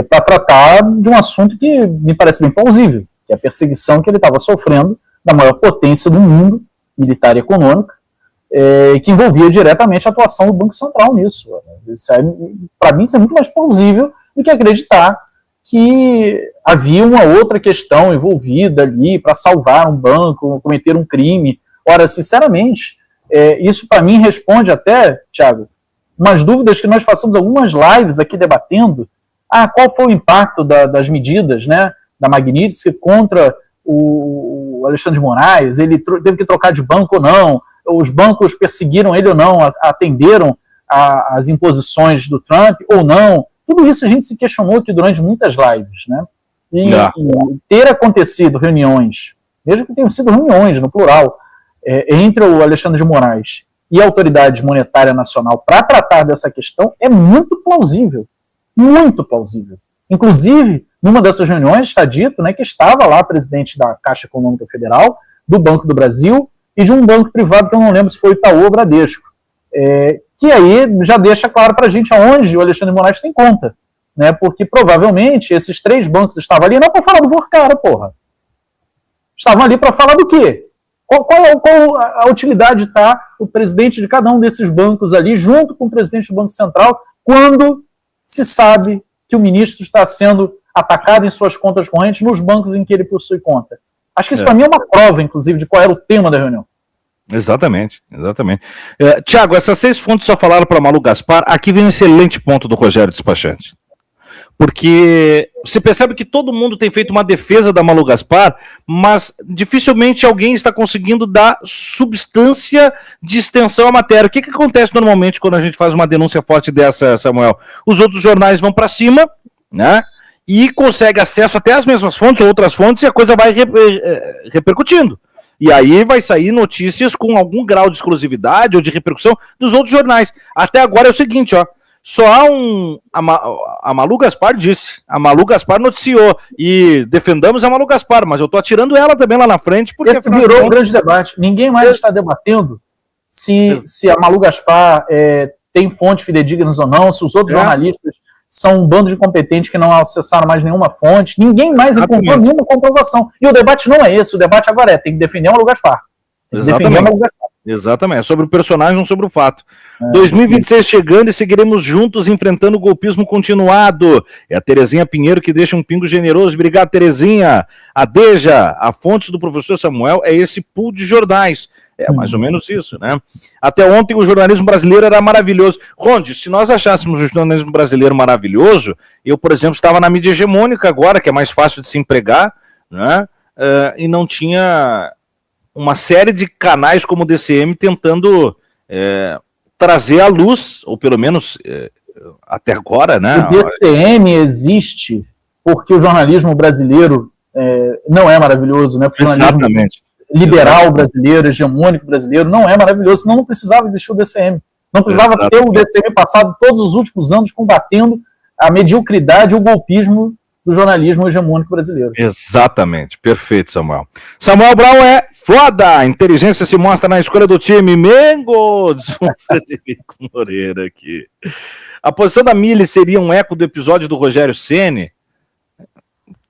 para tratar de um assunto que me parece bem plausível, que é a perseguição que ele estava sofrendo da maior potência do mundo, militar e econômica, que envolvia diretamente a atuação do Banco Central nisso. Para mim, isso é muito mais plausível do que acreditar que havia uma outra questão envolvida ali para salvar um banco, cometer um crime. Ora, sinceramente, isso para mim responde até, Thiago, umas dúvidas que nós passamos algumas lives aqui debatendo. Qual foi o impacto das medidas, né, da Magnitsky contra o Alexandre de Moraes? Ele teve que trocar de banco ou não? Os bancos perseguiram ele ou não? Atenderam às imposições do Trump ou não? Tudo isso a gente se questionou aqui durante muitas lives, né? E ter acontecido reuniões, mesmo que tenham sido reuniões, no plural, entre o Alexandre de Moraes e a Autoridade Monetária Nacional para tratar dessa questão é muito plausível. Muito plausível. Inclusive, numa dessas reuniões está dito, né, que estava lá o presidente da Caixa Econômica Federal, do Banco do Brasil e de um banco privado que eu não lembro se foi Itaú ou Bradesco. Que aí já deixa claro para a gente aonde o Alexandre de Moraes tem conta. Né, porque provavelmente esses 3 bancos estavam ali não para falar do Vorcara, porra. Estavam ali para falar do quê? Qual a utilidade de estar o presidente de cada um desses bancos ali junto com o presidente do Banco Central quando se sabe que o ministro está sendo atacado em suas contas correntes nos bancos em que ele possui conta? Acho que isso para mim é uma prova, inclusive, de qual era o tema da reunião. Exatamente. Tiago, essas 6 fontes só falaram para Malu Gaspar. Aqui vem um excelente ponto do Rogério Despachante. Porque você percebe que todo mundo tem feito uma defesa da Malu Gaspar, mas dificilmente alguém está conseguindo dar substância de extensão à matéria. O que acontece normalmente quando a gente faz uma denúncia forte dessa, Samuel? Os outros jornais vão para cima, né? E consegue acesso até às mesmas fontes, ou outras fontes, e a coisa vai repercutindo. E aí vai sair notícias com algum grau de exclusividade ou de repercussão dos outros jornais. Até agora é o seguinte, ó. Só há a Malu Gaspar disse, a Malu Gaspar noticiou, e defendamos a Malu Gaspar, mas eu tô atirando ela também lá na frente, porque virou um grande debate. Ninguém mais está debatendo se a Malu Gaspar tem fontes fidedignas ou não, se os outros jornalistas são um bando de competentes que não acessaram mais nenhuma fonte. Ninguém mais encontrou nenhuma comprovação. E o debate não é esse, o debate agora tem que defender a Malu Gaspar. Exatamente, é sobre o personagem, não sobre o fato. 2026 chegando e seguiremos juntos enfrentando o golpismo continuado. É a Terezinha Pinheiro que deixa um pingo generoso. Obrigado, Terezinha. A Deja, a fonte do professor Samuel é esse pool de jornais. É mais ou menos isso, né? Até ontem o jornalismo brasileiro era maravilhoso. Ronde, se nós achássemos o jornalismo brasileiro maravilhoso, eu, por exemplo, estava na mídia hegemônica agora, que é mais fácil de se empregar, né? E não tinha uma série de canais como o DCM tentando trazer à luz, ou pelo menos até agora, né? O DCM existe porque o jornalismo brasileiro não é maravilhoso, né? Porque o jornalismo liberal brasileiro, hegemônico brasileiro, não é maravilhoso, senão não precisava existir o DCM. Não precisava ter o DCM passado todos os últimos anos combatendo a mediocridade e o golpismo do jornalismo hegemônico brasileiro. Exatamente, perfeito, Samuel. Samuel Brown é foda, a inteligência se mostra na escolha do time. Mengo, diz o Frederico Moreira aqui. A posição da Mili seria um eco do episódio do Rogério Ceni?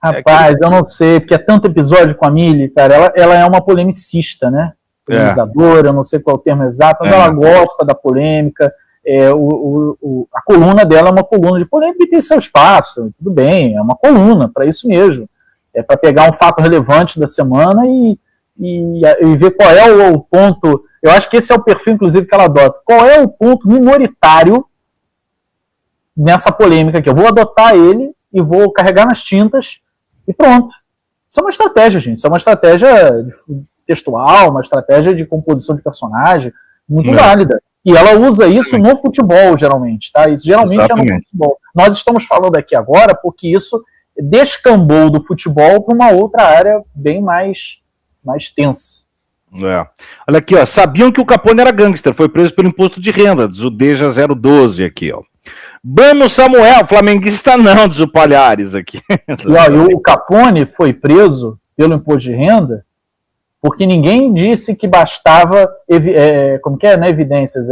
Rapaz, eu não sei, porque é tanto episódio com a Mili, cara, ela é uma polemicista, né? Polemizadora, eu não sei qual é o termo exato, mas ela gosta da polêmica. A coluna dela é uma coluna de polêmica e tem seu espaço, tudo bem, é uma coluna, para isso mesmo. É para pegar um fato relevante da semana e ver qual é o ponto. Eu acho que esse é o perfil, inclusive, que ela adota. Qual é o ponto minoritário nessa polêmica aqui? Eu vou adotar ele e vou carregar nas tintas e pronto. Isso é uma estratégia, gente. Isso é uma estratégia textual, uma estratégia de composição de personagem muito válida. E ela usa isso no futebol, geralmente, tá? Isso geralmente é no futebol. Nós estamos falando aqui agora porque isso descambou do futebol para uma outra área bem mais tensa. Olha aqui, ó. Sabiam que o Capone era gangster, foi preso pelo imposto de renda, diz o Deja 012 aqui, ó. Bano Samuel, flamenguista não, diz o Palhares aqui. E o Capone foi preso pelo imposto de renda porque ninguém disse que bastava, como que é, né, evidências,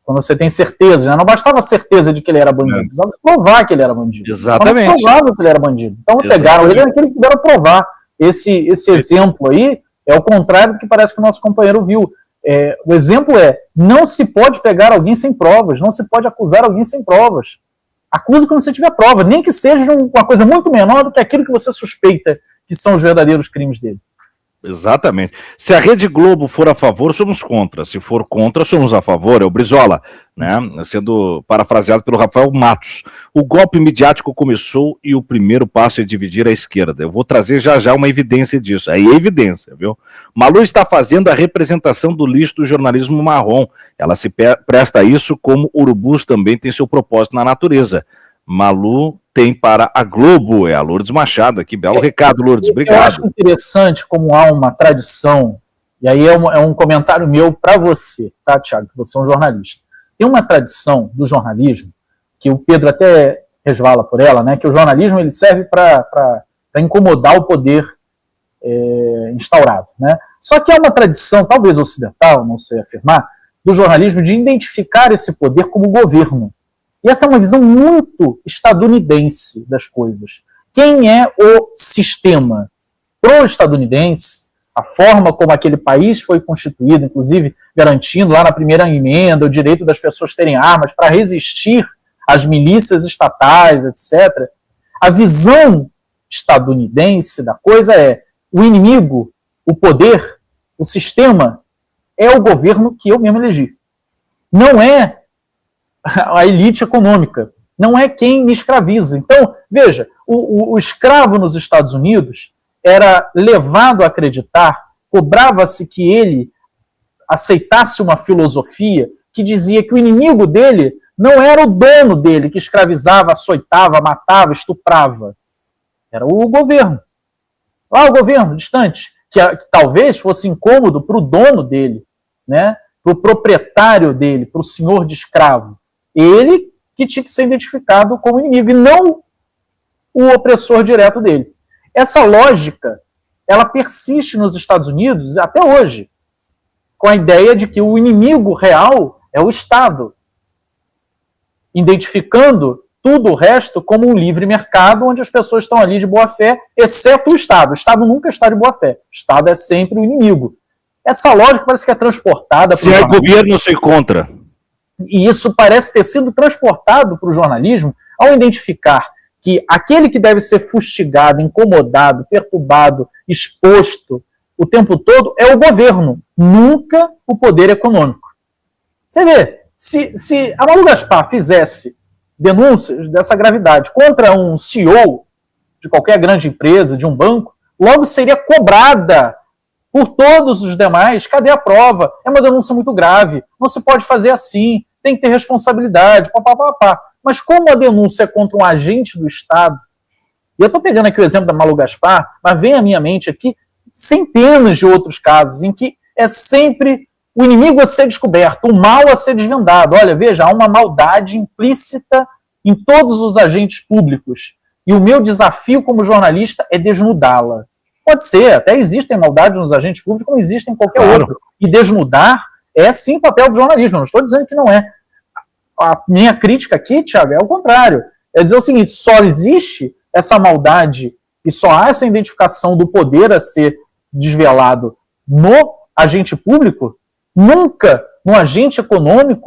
Quando você tem certeza, né? Não bastava a certeza de que ele era bandido, precisava provar que ele era bandido. Exatamente. Não provável que ele era bandido. Então pegaram ele naquele que puderam provar. Esse exemplo aí é o contrário do que parece que o nosso companheiro viu. O exemplo não se pode pegar alguém sem provas, não se pode acusar alguém sem provas. Acuse quando você tiver prova, nem que seja uma coisa muito menor do que aquilo que você suspeita que são os verdadeiros crimes dele. Exatamente. Se a Rede Globo for a favor, somos contra. Se for contra, somos a favor. É o Brizola, né? Sendo parafraseado pelo Rafael Matos. O golpe midiático começou e o primeiro passo é dividir a esquerda. Eu vou trazer já uma evidência disso. Aí é evidência, viu? Malu está fazendo a representação do lixo do jornalismo marrom. Ela se presta a isso como urubus também tem seu propósito na natureza. Malu tem para a Globo, é a Lourdes Machado aqui. Belo recado, Lourdes, obrigado. Eu acho interessante como há uma tradição, e aí é um comentário meu para você, tá, Thiago, que você é um jornalista. Tem uma tradição do jornalismo, que o Pedro até resvala por ela, né, que o jornalismo ele serve para incomodar o poder instaurado. Né? Só que é uma tradição, talvez ocidental, não sei afirmar, do jornalismo de identificar esse poder como governo. E essa é uma visão muito estadunidense das coisas. Quem é o sistema? Pro estadunidense, a forma como aquele país foi constituído, inclusive garantindo lá na primeira emenda o direito das pessoas terem armas para resistir às milícias estatais, etc. A visão estadunidense da coisa é o inimigo, o poder, o sistema é o governo que eu mesmo elegi. Não é a elite econômica, não é quem me escraviza. Então, veja, o escravo nos Estados Unidos era levado a acreditar, cobrava-se que ele aceitasse uma filosofia que dizia que o inimigo dele não era o dono dele, que escravizava, açoitava, matava, estuprava. Era o governo. Lá o governo, distante, que talvez fosse incômodo para o dono dele, né? Para o proprietário dele, para o senhor de escravo. Ele que tinha que ser identificado como inimigo, e não o opressor direto dele. Essa lógica, ela persiste nos Estados Unidos até hoje, com a ideia de que o inimigo real é o Estado, identificando tudo o resto como um livre mercado, onde as pessoas estão ali de boa fé, exceto o Estado. O Estado nunca está de boa fé. O Estado é sempre o inimigo. Essa lógica parece que é transportada... Se é governo, eu sou contra. E isso parece ter sido transportado para o jornalismo ao identificar que aquele que deve ser fustigado, incomodado, perturbado, exposto o tempo todo é o governo, nunca o poder econômico. Você vê, se a Malu Gaspar fizesse denúncias dessa gravidade contra um CEO de qualquer grande empresa, de um banco, logo seria cobrada por todos os demais. Cadê a prova? É uma denúncia muito grave, não se pode fazer assim, tem que ter responsabilidade, papapá. Mas como a denúncia é contra um agente do Estado, e eu estou pegando aqui o exemplo da Malu Gaspar, mas vem à minha mente aqui centenas de outros casos em que é sempre o inimigo a ser descoberto, o mal a ser desvendado. Olha, veja, há uma maldade implícita em todos os agentes públicos. E o meu desafio como jornalista é desnudá-la. Pode ser, até existem maldades nos agentes públicos, como existem em qualquer outro. E desnudar é sim o papel do jornalismo, eu não estou dizendo que não é. A minha crítica aqui, Thiago, é o contrário. É dizer o seguinte, só existe essa maldade e só há essa identificação do poder a ser desvelado no agente público, nunca no agente econômico